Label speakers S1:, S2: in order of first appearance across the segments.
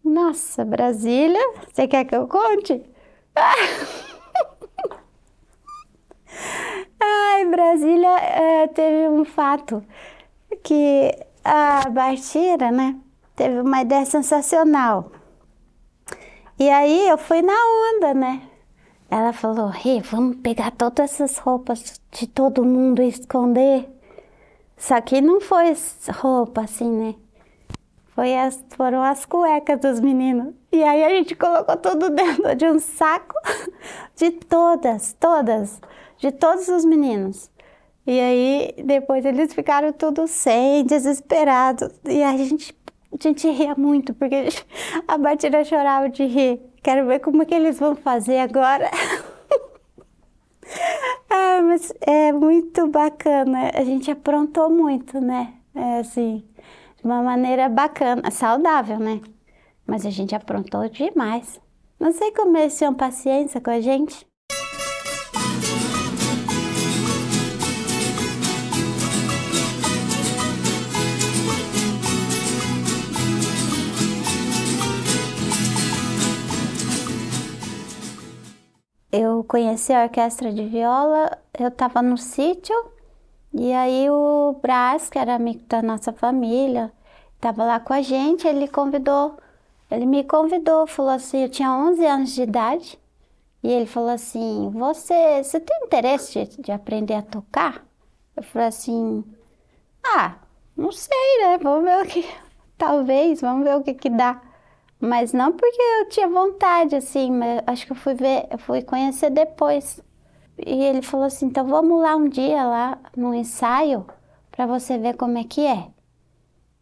S1: Nossa, Brasília, você quer que eu conte? Ai, Brasília, teve um fato que a Bartira, né, teve uma ideia sensacional. E aí eu fui na onda, né? Ela falou, Rê, vamos pegar todas essas roupas de todo mundo e esconder. Só que não foi roupa assim, né? Foram as cuecas dos meninos. E aí a gente colocou tudo dentro de um saco de de todos os meninos. E aí depois eles ficaram tudo sem, desesperados. E a gente ria muito, porque a Bartira chorava de rir. Quero ver como que eles vão fazer agora. Ah, mas é muito bacana. A gente aprontou muito, né? É assim, de uma maneira bacana, saudável, né? Mas a gente aprontou demais. Não sei como eles tinham paciência com a gente. Eu conheci a orquestra de viola, eu estava no sítio, e aí o Brás, que era amigo da nossa família, estava lá com a gente, ele me convidou, falou assim, eu tinha 11 anos de idade, e ele falou assim, você tem interesse de aprender a tocar? Eu falei assim, ah, não sei, né? Vamos ver o que. Talvez, vamos ver o que que dá. Mas não porque eu tinha vontade, assim, mas acho que eu fui conhecer depois. E ele falou assim: então vamos lá um dia, lá no ensaio, para você ver como é que é.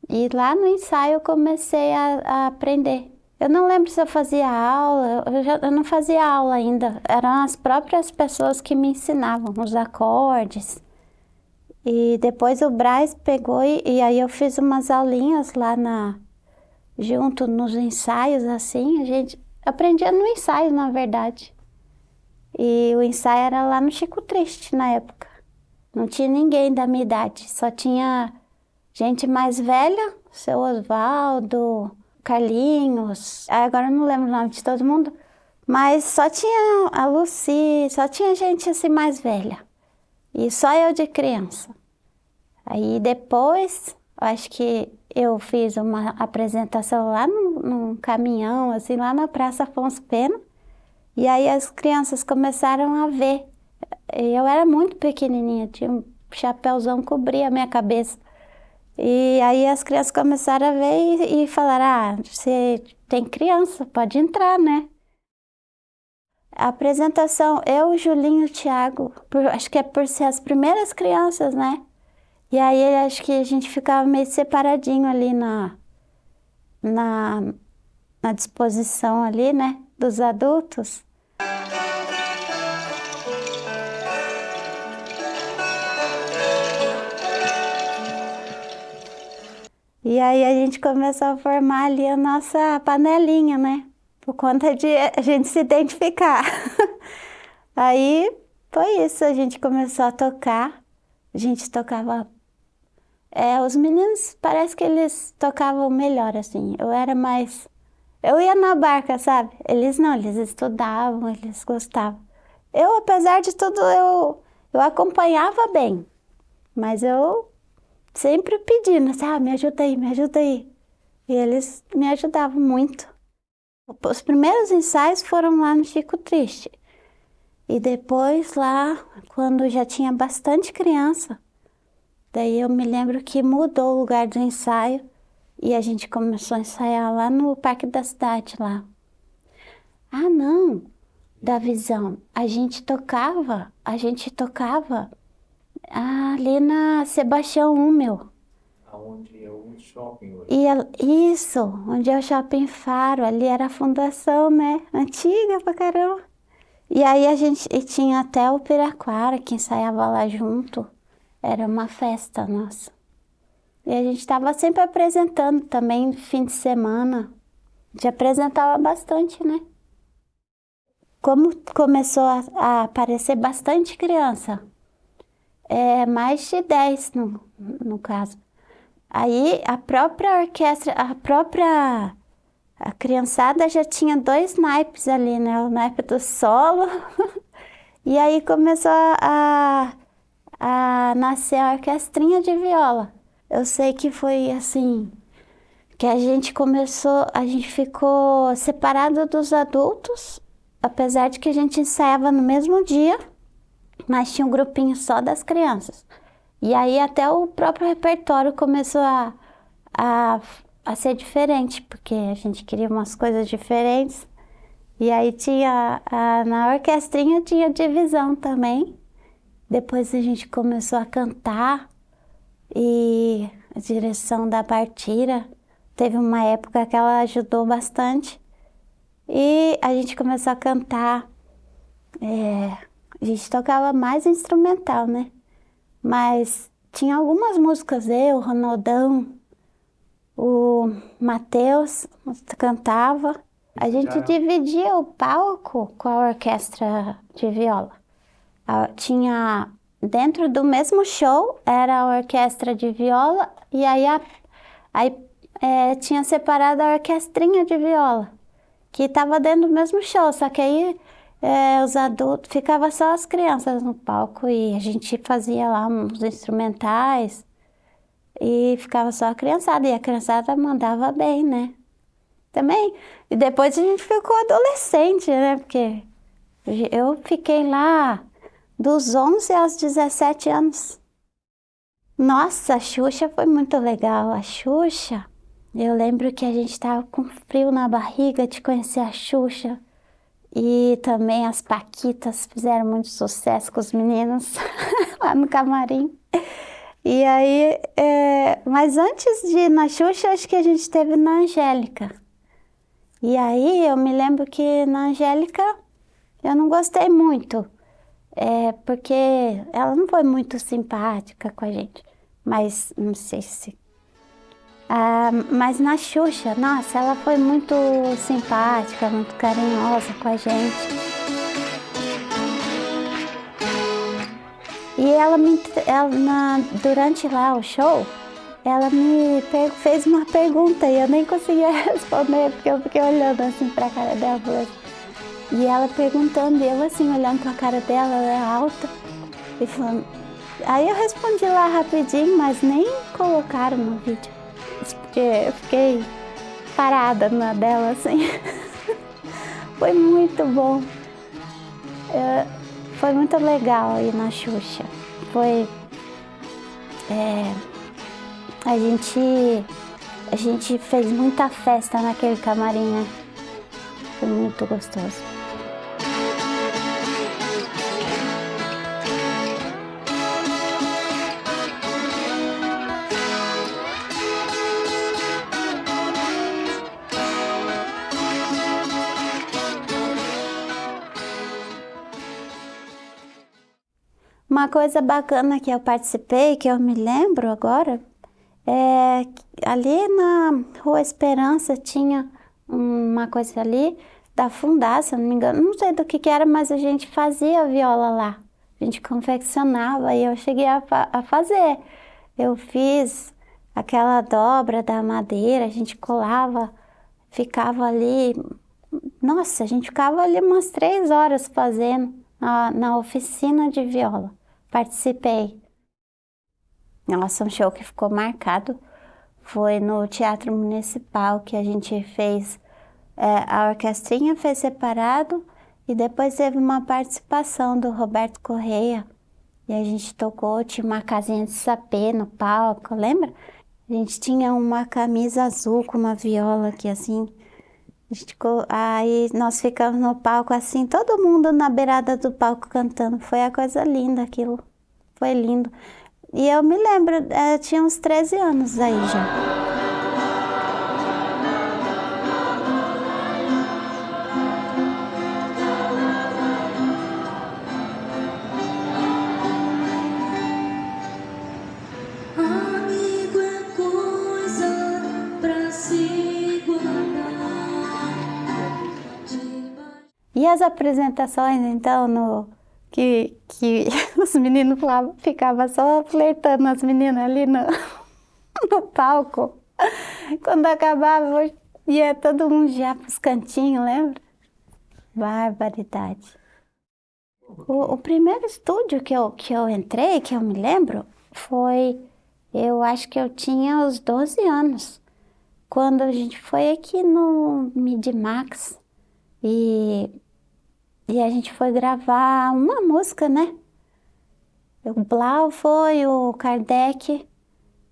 S1: E lá no ensaio eu comecei a aprender. Eu não lembro se eu fazia aula, eu não fazia aula ainda, eram as próprias pessoas que me ensinavam os acordes. E depois o Brás pegou e aí eu fiz umas aulinhas lá junto nos ensaios, assim, a gente aprendia no ensaio, na verdade. E o ensaio era lá no Chico Triste, na época. Não tinha ninguém da minha idade, só tinha gente mais velha, seu Osvaldo, Carlinhos, agora eu não lembro o nome de todo mundo, mas só tinha a Lucy, só tinha gente assim mais velha. E só eu de criança. Aí depois, eu acho que eu fiz uma apresentação lá num caminhão, assim, lá na Praça Afonso Pena. E aí as crianças começaram a ver. E eu era muito pequenininha, tinha um chapéuzão que cobria a minha cabeça. E aí as crianças começaram a ver e falaram, ah, você tem criança, pode entrar, né? A apresentação, eu, Julinho e o Thiago, acho que é por ser as primeiras crianças, né? E aí acho que a gente ficava meio separadinho ali na, na disposição ali, né, dos adultos. E aí a gente começou a formar ali a nossa panelinha, né, por conta de a gente se identificar. Aí foi isso, a gente começou a tocar, a gente tocava. Os meninos parece que eles tocavam melhor, assim, eu era mais. Eu ia na barca, sabe? Eles não, eles estudavam, eles gostavam. Eu, apesar de tudo, eu acompanhava bem, mas eu sempre pedindo, assim, me ajuda aí, me ajuda aí. E eles me ajudavam muito. Os primeiros ensaios foram lá no Chico Triste. E depois lá, quando já tinha bastante criança, daí eu me lembro que mudou o lugar do ensaio e a gente começou a ensaiar lá no Parque da Cidade, lá. Ah, não, da Visão. A gente tocava ali na Sebastião Húmel.
S2: Aonde é o shopping hoje.
S1: Isso, onde é o Shopping Faro, ali era a fundação, né? Antiga pra caramba. E aí e tinha até o Piraquara que ensaiava lá junto. Era uma festa nossa. E a gente estava sempre apresentando também fim de semana. A gente apresentava bastante, né? Como começou a aparecer bastante criança, mais de 10 no caso. Aí a própria orquestra, a criançada já tinha 2 naipes ali, né? O naipe do solo. E aí começou a nascer a orquestrinha de viola. Eu sei que foi assim, que a gente ficou separado dos adultos, apesar de que a gente ensaiava no mesmo dia, mas tinha um grupinho só das crianças. E aí até o próprio repertório começou a ser diferente, porque a gente queria umas coisas diferentes. E aí na orquestrinha tinha divisão também. Depois a gente começou a cantar e a direção da partira. Teve uma época que ela ajudou bastante. E a gente começou a cantar. A gente tocava mais instrumental, né? Mas tinha algumas músicas, o Ronaldão, o Matheus cantava. A gente dividia o palco com a orquestra de viola. Tinha, dentro do mesmo show, era a orquestra de viola e aí tinha separado a orquestrinha de viola, que estava dentro do mesmo show, só que aí os adultos, ficava só as crianças no palco e a gente fazia lá uns instrumentais e ficava só a criançada, e a criançada mandava bem, né? Também, e depois a gente ficou adolescente, né? Porque eu fiquei lá dos 11 aos 17 anos. Nossa, a Xuxa foi muito legal. A Xuxa, eu lembro que a gente estava com frio na barriga de conhecer a Xuxa. E também as Paquitas fizeram muito sucesso com os meninos lá no camarim. E aí, mas antes de ir na Xuxa, acho que a gente esteve na Angélica. E aí eu me lembro que na Angélica eu não gostei muito, porque ela não foi muito simpática com a gente. Mas não sei se... mas na Xuxa, nossa, ela foi muito simpática, muito carinhosa com a gente. E durante lá o show, ela me fez uma pergunta e eu nem conseguia responder, porque eu fiquei olhando assim pra cara dela. E ela perguntando, e eu assim, olhando pra cara dela, ela é alta, e falando... Aí eu respondi lá rapidinho, mas nem colocaram no vídeo, porque eu fiquei parada na dela assim. Foi muito bom. Foi muito legal ir na Xuxa. A gente fez muita festa naquele camarim, né? Foi muito gostoso. Uma coisa bacana que eu participei, que eu me lembro agora, ali na Rua Esperança tinha uma coisa ali da Fundar, se eu não me engano, não sei do que era, mas a gente fazia viola lá. A gente confeccionava e eu cheguei a fazer. Eu fiz aquela dobra da madeira, a gente colava, ficava ali. Nossa, a gente ficava ali umas 3 horas fazendo na oficina de viola. Participei. Nossa, um show que ficou marcado foi no Teatro Municipal, que a gente fez, a orquestrinha fez separado e depois teve uma participação do Roberto Correia. E a gente tocou, tinha uma casinha de sapê no palco, lembra? A gente tinha uma camisa azul com uma viola aqui assim. Aí nós ficamos no palco assim, todo mundo na beirada do palco cantando. Foi a coisa linda aquilo. Foi lindo. E eu me lembro, eu tinha uns 13 anos aí já.
S3: Amigo é coisa pra se guardar.
S1: E as apresentações, então, que os meninos ficavam só flertando as meninas ali no palco. Quando acabava, Ia todo mundo já pros cantinhos, lembra? Barbaridade. O primeiro estúdio que eu entrei, que eu me lembro, foi, eu acho que eu tinha os 12 anos, quando a gente foi aqui no Midimax e, e a gente foi gravar uma música, né? O Blau foi, o Kardec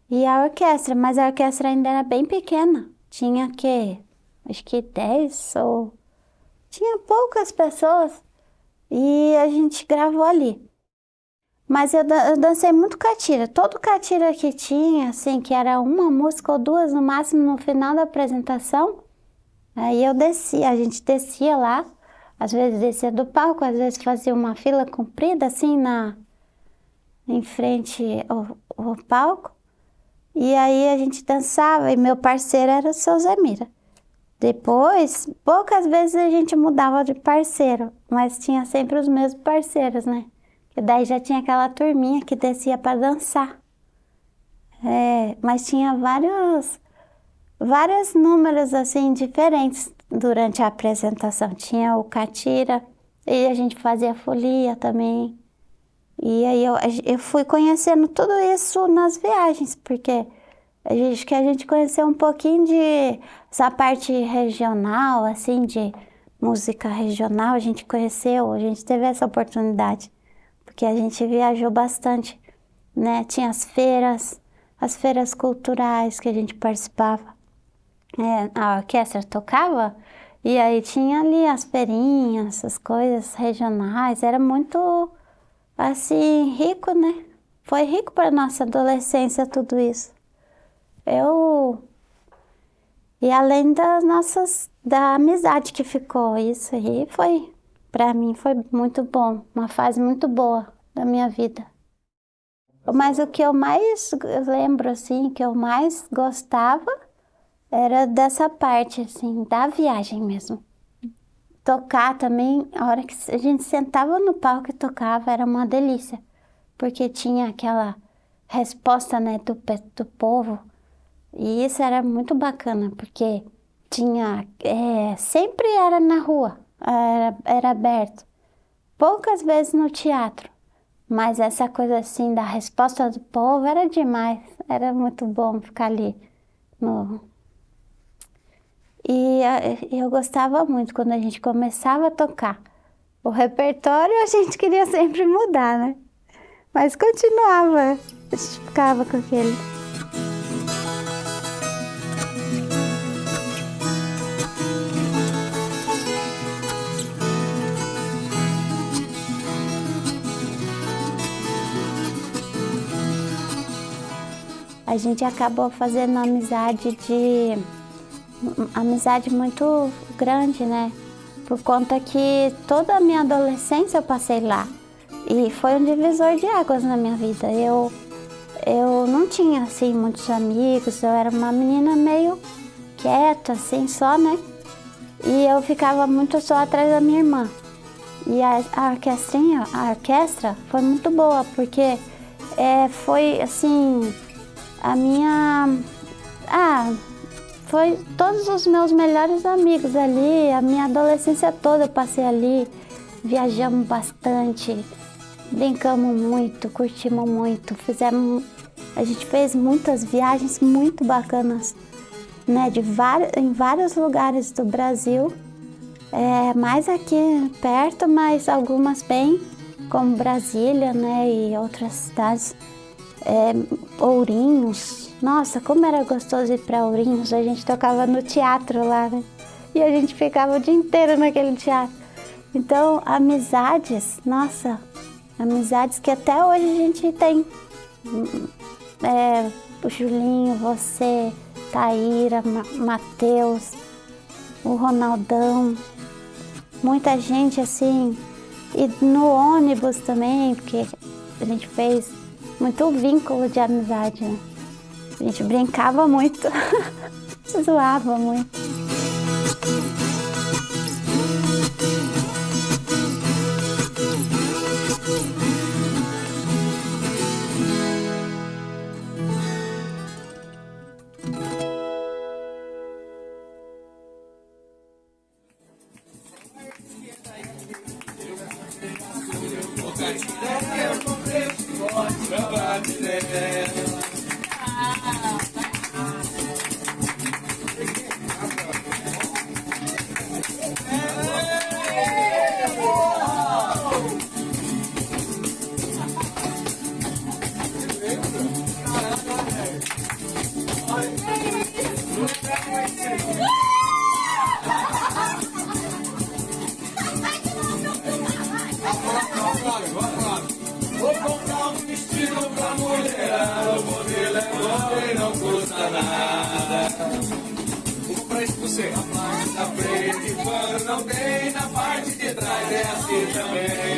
S1: e a orquestra, mas a orquestra ainda era bem pequena. Tinha acho que 10 ou... Tinha poucas pessoas e a gente gravou ali. Mas eu dancei muito catira. Todo catira que tinha, assim, que era uma música ou duas no máximo no final da apresentação, aí eu descia, a gente descia lá, às vezes descia do palco, às vezes fazia uma fila comprida, assim, em frente ao palco. E aí a gente dançava e meu parceiro era o seu Zemira. Depois, poucas vezes a gente mudava de parceiro, mas tinha sempre os mesmos parceiros, né? E daí já tinha aquela turminha que descia para dançar. Mas tinha vários números assim diferentes durante a apresentação. Tinha o catira e a gente fazia folia também. E aí eu fui conhecendo tudo isso nas viagens, porque acho que a gente conheceu um pouquinho de essa parte regional, assim, de música regional, a gente conheceu, a gente teve essa oportunidade, porque a gente viajou bastante, né? Tinha as feiras culturais que a gente participava, a orquestra tocava, e aí tinha ali as feirinhas, as coisas regionais, era muito, assim, rico, né? Foi rico para nossa adolescência tudo isso. E além da amizade que ficou, isso aí pra mim foi muito bom, uma fase muito boa da minha vida. Mas o que eu mais lembro, assim, que eu mais gostava era dessa parte, assim, da viagem mesmo. Tocar também, a hora que a gente sentava no palco e tocava, era uma delícia, porque tinha aquela resposta, né, do povo. E isso era muito bacana, porque sempre era na rua, era aberto. Poucas vezes no teatro, mas essa coisa assim da resposta do povo era demais, era muito bom ficar ali. No... eu gostava muito quando a gente começava a tocar. O repertório a gente queria sempre mudar, né? Mas continuava, a gente ficava com aquele. A gente acabou fazendo amizade muito grande, né? Por conta que toda a minha adolescência eu passei lá. E foi um divisor de águas na minha vida. Eu não tinha, assim, muitos amigos. Eu era uma menina meio quieta, assim, só, né? E eu ficava muito só atrás da minha irmã. E a orquestra foi muito boa, porque foi, assim... foi todos os meus melhores amigos ali, a minha adolescência toda eu passei ali, viajamos bastante, brincamos muito, curtimos muito, a gente fez muitas viagens muito bacanas, né, em vários lugares do Brasil, mais aqui perto, mas algumas bem, como Brasília, né, e outras cidades. Ourinhos, nossa, como era gostoso ir para Ourinhos, a gente tocava no teatro lá, né? E a gente ficava o dia inteiro naquele teatro. Então, amizades, nossa, amizades que até hoje a gente tem. O Julinho, você, Taíra, Matheus, o Ronaldão, muita gente assim. E no ônibus também, porque a gente fez muito vínculo de amizade, né? A gente brincava muito, zoava muito.
S2: Vou comprar um vestido pra mulher, o modelo é bom e não custa nada. Vou comprar isso pra você. A parte da frente, quando não tem, na parte de trás é assim também.